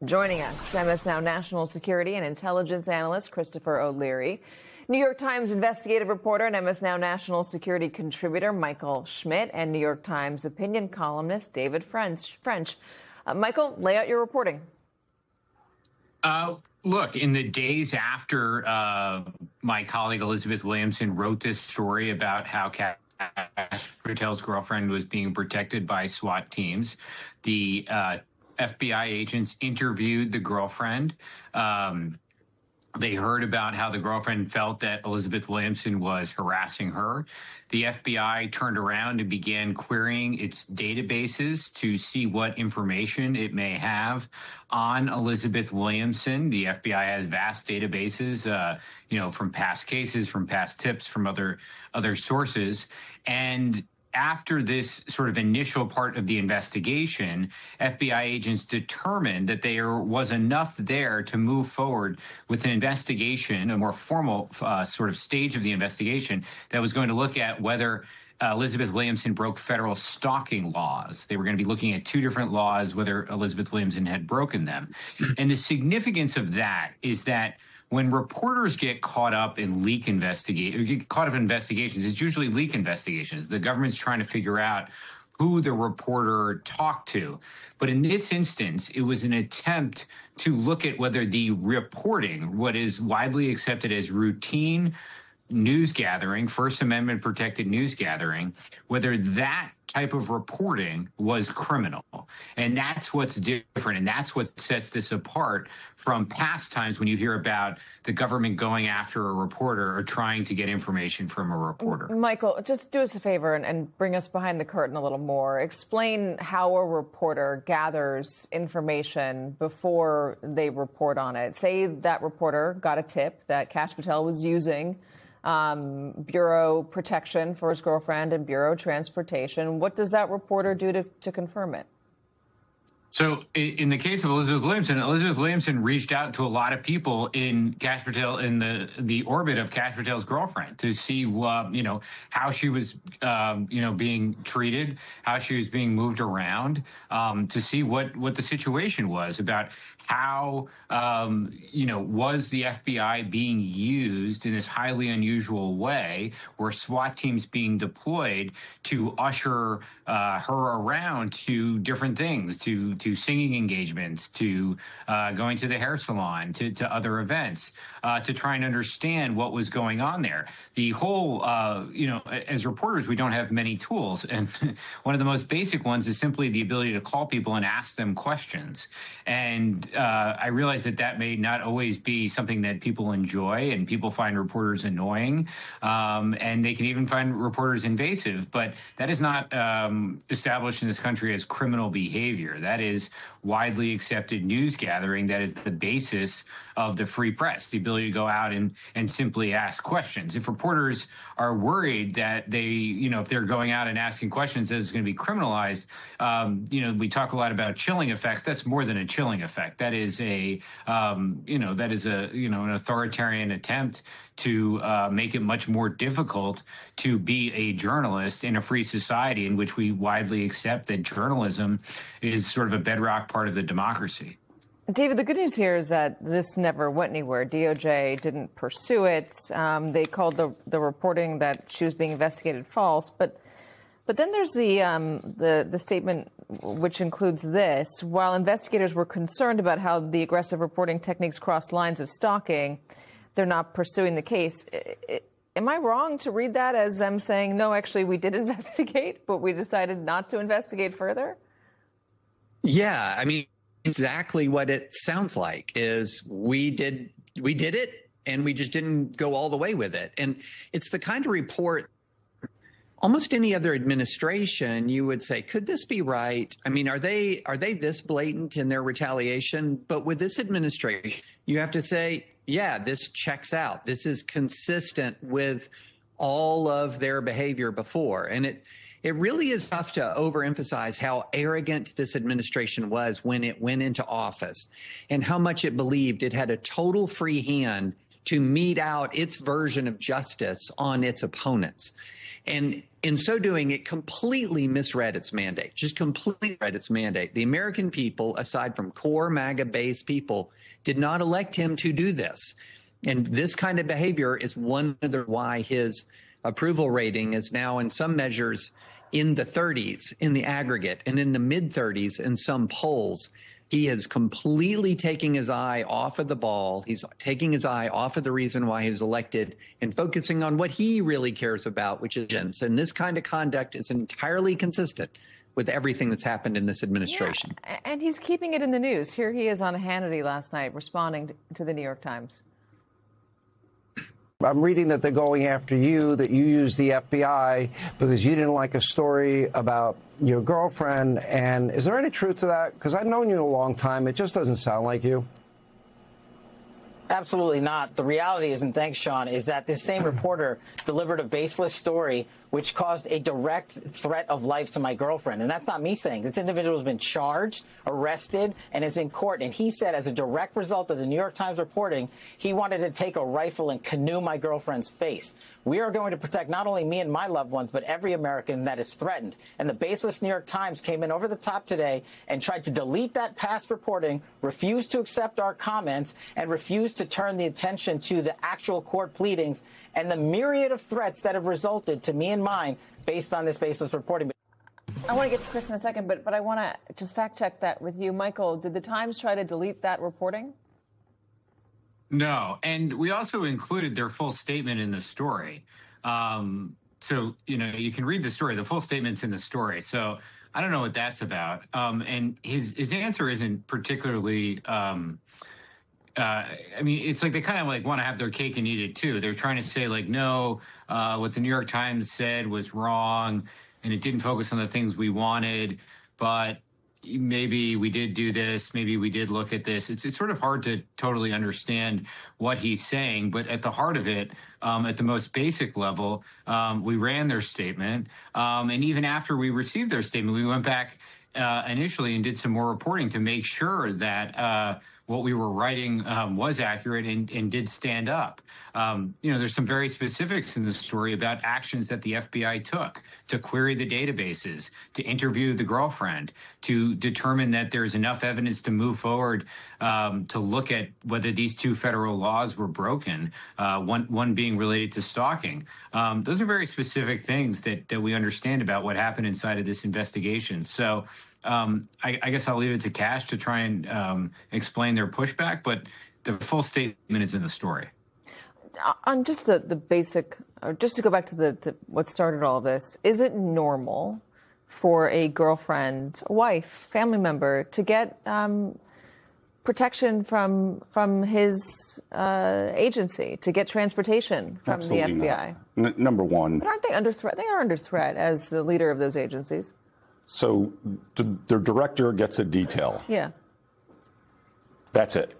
Joining us, MS Now national security and intelligence analyst Christopher O'Leary, New York Times investigative reporter and MS Now national security contributor Michael Schmidt, and New York Times opinion columnist David French. Michael, lay out your reporting. Look, in the days after my colleague Elizabeth Williamson wrote this story about how Kash Patel's girlfriend was being protected by SWAT teams, the FBI agents interviewed the girlfriend. They heard about how the girlfriend felt that Elizabeth Williamson was harassing her. The FBI turned around and began querying its databases to see what information it may have on Elizabeth Williamson. The FBI has vast databases, from past cases, from past tips, from other sources. And after this sort of initial part of the investigation, FBI agents determined that there was enough there to move forward with an investigation, a more formal sort of stage of the investigation that was going to look at whether Elizabeth Williamson broke federal stalking laws. They were going to be looking at two different laws, whether Elizabeth Williamson had broken them. And the significance of that is that when reporters get caught up in investigations, it's usually leak investigations. The government's trying to figure out who the reporter talked to. But in this instance, it was an attempt to look at whether the reporting, what is widely accepted as routine news gathering, First Amendment protected news gathering, whether that type of reporting was criminal. And that's what's different. And that's what sets this apart from past times when you hear about the government going after a reporter or trying to get information from a reporter. Michael, just do us a favor and bring us behind the curtain a little more. Explain how a reporter gathers information before they report on it. Say that reporter got a tip that Kash Patel was using Bureau protection for his girlfriend and Bureau transportation. What does that reporter do to confirm it? So in the case of Elizabeth Williamson reached out to a lot of people in Kash Patel, in the orbit of Kash Patel's girlfriend, to see how she was being treated, how she was being moved around, to see what the situation was, about how was the FBI being used in this highly unusual way, where SWAT teams being deployed to usher her around to different things, to singing engagements, to going to the hair salon, to other events, to try and understand what was going on there. The whole, as reporters, we don't have many tools. And one of the most basic ones is simply the ability to call people and ask them questions. And I realize that may not always be something that people enjoy, and people find reporters annoying, and they can even find reporters invasive. But that is not established in this country as criminal behavior. That is widely accepted news gathering. That is the basis of the free press, the ability to go out and simply ask questions. If reporters are worried that if they're going out and asking questions, that it's going to be criminalized, we talk a lot about chilling effects. That's more than a chilling effect. That is an authoritarian attempt to make it much more difficult to be a journalist in a free society in which we widely accept that journalism is sort of a bedrock part of the democracy. David, the good news here is that this never went anywhere. DOJ didn't pursue it. They called the reporting that she was being investigated false. But then there's the statement which includes this: while investigators were concerned about how the aggressive reporting techniques crossed lines of stalking, they're not pursuing the case. Am I wrong to read that as them saying, no, actually, we did investigate, but we decided not to investigate further? Yeah, I mean, exactly what it sounds like is we did it, and we just didn't go all the way with it. And it's the kind of report, almost any other administration, you would say, could this be right? I mean, are they this blatant in their retaliation? But with this administration, you have to say, yeah, this checks out. This is consistent with all of their behavior before. And it really is tough to overemphasize how arrogant this administration was when it went into office, and how much it believed it had a total free hand to mete out its version of justice on its opponents. And In so doing, it completely misread its mandate, just completely read its mandate. The American people, aside from core MAGA-based people, did not elect him to do this. And this kind of behavior is one of the why his approval rating is now in some measures in the 30s in the aggregate and in the mid 30s in some polls. He is completely taking his eye off of the ball. He's taking his eye off of the reason why he was elected and focusing on what he really cares about, which is agents. And this kind of conduct is entirely consistent with everything that's happened in this administration. Yeah, and he's keeping it in the news. Here he is on Hannity last night responding to the New York Times. I'm reading that they're going after you, that you used the FBI because you didn't like a story about your girlfriend. And is there any truth to that? Because I've known you a long time. It just doesn't sound like you. Absolutely not. The reality is, and thanks, Sean, is that this same reporter delivered a baseless story which caused a direct threat of life to my girlfriend. And that's not me saying. This individual has been charged, arrested, and is in court. And he said, as a direct result of the New York Times reporting, he wanted to take a rifle and canoe my girlfriend's face. We are going to protect not only me and my loved ones, but every American that is threatened. And the baseless New York Times came in over the top today and tried to delete that past reporting, refused to accept our comments, and refused to turn the attention to the actual court pleadings and the myriad of threats that have resulted to me and mine based on this baseless reporting. I want to get to Chris in a second, but I want to just fact check that with you. Michael, did the Times try to delete that reporting? No. And we also included their full statement in the story. So, you can read the story. The full statement's in the story. So I don't know what that's about. And his answer isn't particularly it's like they kind of want to have their cake and eat it too. They're trying to say no, what the New York Times said was wrong and it didn't focus on the things we wanted, but maybe we did do this. Maybe we did look at this. It's sort of hard to totally understand what he's saying, but at the heart of it, at the most basic level, we ran their statement. And even after we received their statement, we went back initially and did some more reporting to make sure that what we were writing was accurate and did stand up. There's some very specifics in the story about actions that the FBI took to query the databases, to interview the girlfriend, to determine that there's enough evidence to move forward to look at whether these two federal laws were broken, one being related to stalking. Those are very specific things that we understand about what happened inside of this investigation. So I guess I'll leave it to Kash to try and explain their pushback, but the full statement is in the story. On just the basic, or just to go back to what started all of this, is it normal for a girlfriend, a wife, family member to get protection from his agency, to get transportation from Absolutely the FBI? Not. Number one. But aren't they under threat? They are under threat as the leader of those agencies. So their director gets a detail. Yeah. That's it.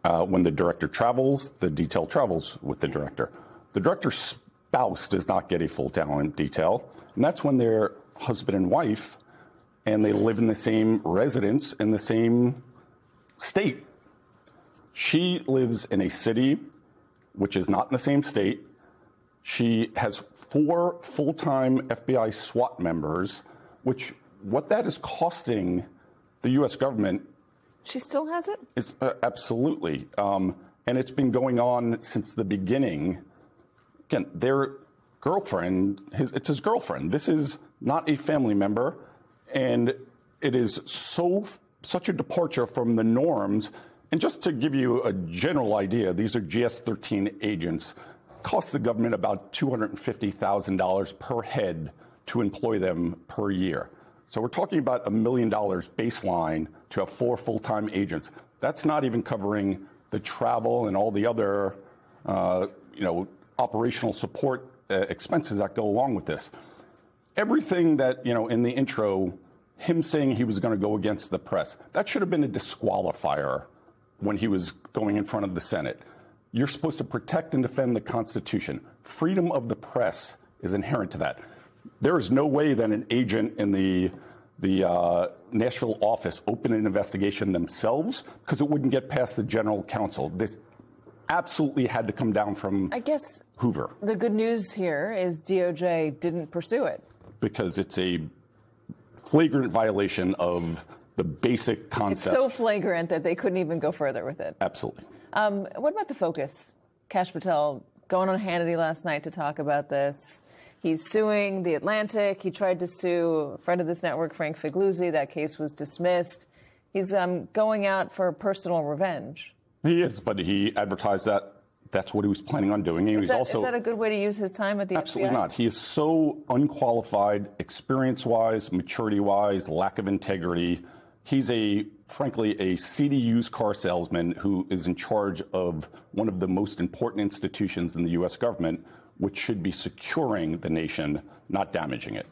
When the director travels, the detail travels with the director. The director's spouse does not get a full talent detail, and that's when they're husband and wife, and they live in the same residence in the same state. She lives in a city which is not in the same state. She has 4 full-time FBI SWAT members, which what that is costing the U.S. government. She still has it? It's, absolutely. And it's been going on since the beginning. Again, their girlfriend, it's his girlfriend. This is not a family member. And it is such a departure from the norms. And just to give you a general idea, these are GS-13 agents. Costs the government about $250,000 per head to employ them per year. So we're talking about $1 million baseline to have 4 full-time agents. That's not even covering the travel and all the other, operational support expenses that go along with this. Everything that, in the intro, him saying he was going to go against the press, that should have been a disqualifier when he was going in front of the Senate. You're supposed to protect and defend the Constitution. Freedom of the press is inherent to that. There is no way that an agent in the Nashville office opened an investigation themselves because it wouldn't get past the general counsel. absolutely had to come down from I guess Hoover. the good news here is DOJ didn't pursue it. Because it's a flagrant violation of the basic concepts. It's so flagrant that they couldn't even go further with it. Absolutely. What about the focus? Kash Patel going on Hannity last night to talk about this. He's suing The Atlantic. He tried to sue a friend of this network, Frank Figliuzzi. That case was dismissed. He's going out for personal revenge. He is, but he advertised that that's what he was planning on doing. Is that a good way to use his time at the Absolutely FBI? not. He is so unqualified, experience-wise, maturity-wise, lack of integrity. He's frankly, a seedy used car salesman who is in charge of one of the most important institutions in the U.S. government, which should be securing the nation, not damaging it.